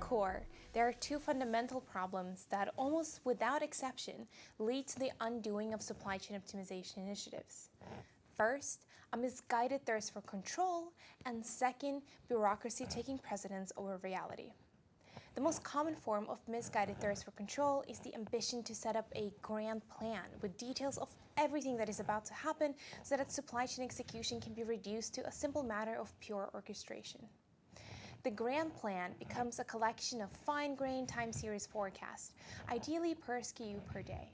core, there are two fundamental problems that, almost without exception, lead to the undoing of supply chain optimization initiatives. First, a misguided thirst for control, and second, bureaucracy taking precedence over reality. The most common form of misguided thirst for control is the ambition to set up a grand plan with details of everything that is about to happen so that supply chain execution can be reduced to a simple matter of pure orchestration. The grand plan becomes a collection of fine-grained time series forecasts, ideally per SKU per day.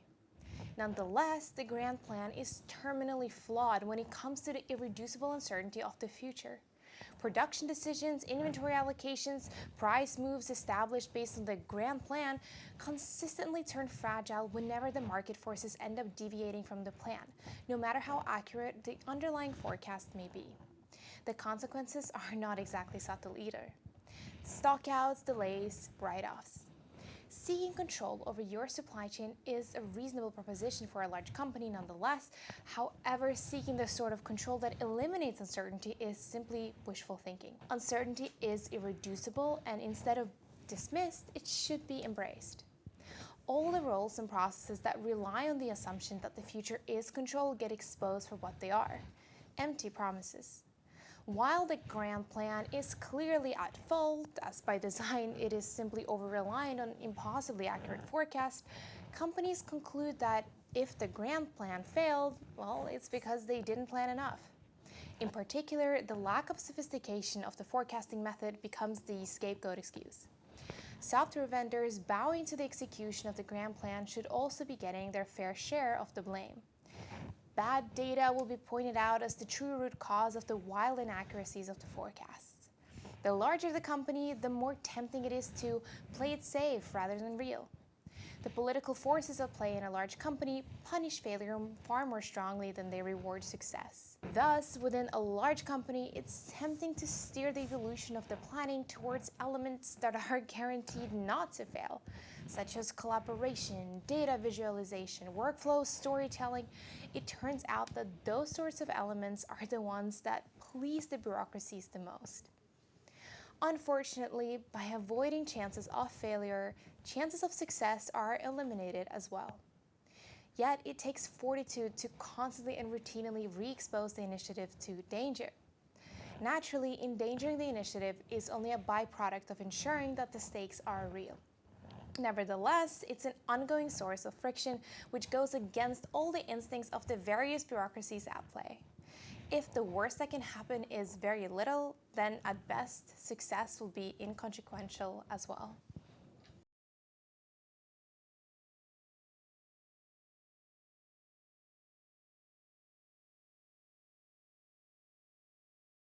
Nonetheless, the grand plan is terminally flawed when it comes to the irreducible uncertainty of the future. Production decisions, inventory allocations, price moves established based on the grand plan consistently turn fragile whenever the market forces end up deviating from the plan, no matter how accurate the underlying forecast may be. The consequences are not exactly subtle either. Stockouts, delays, write-offs. Seeking control over your supply chain is a reasonable proposition for a large company nonetheless. However, seeking the sort of control that eliminates uncertainty is simply wishful thinking. Uncertainty is irreducible, and instead of dismissed, it should be embraced. All the roles and processes that rely on the assumption that the future is controlled get exposed for what they are: empty promises. While the grand plan is clearly at fault, as by design it is simply over-reliant on impossibly accurate forecasts, companies conclude that if the grand plan failed, well, it's because they didn't plan enough. In particular, the lack of sophistication of the forecasting method becomes the scapegoat excuse. Software vendors bowing to the execution of the grand plan should also be getting their fair share of the blame. Bad data will be pointed out as the true root cause of the wild inaccuracies of the forecasts. The larger the company, the more tempting it is to play it safe rather than real. The political forces at play in a large company punish failure far more strongly than they reward success. Thus, within a large company, it's tempting to steer the evolution of the planning towards elements that are guaranteed not to fail, such as collaboration, data visualization, workflow, storytelling. It turns out that those sorts of elements are the ones that please the bureaucracies the most. Unfortunately, by avoiding chances of failure, chances of success are eliminated as well. Yet it takes fortitude to constantly and routinely re-expose the initiative to danger. Naturally, endangering the initiative is only a byproduct of ensuring that the stakes are real. Nevertheless, it's an ongoing source of friction which goes against all the instincts of the various bureaucracies at play. If the worst that can happen is very little, then at best, success will be inconsequential as well.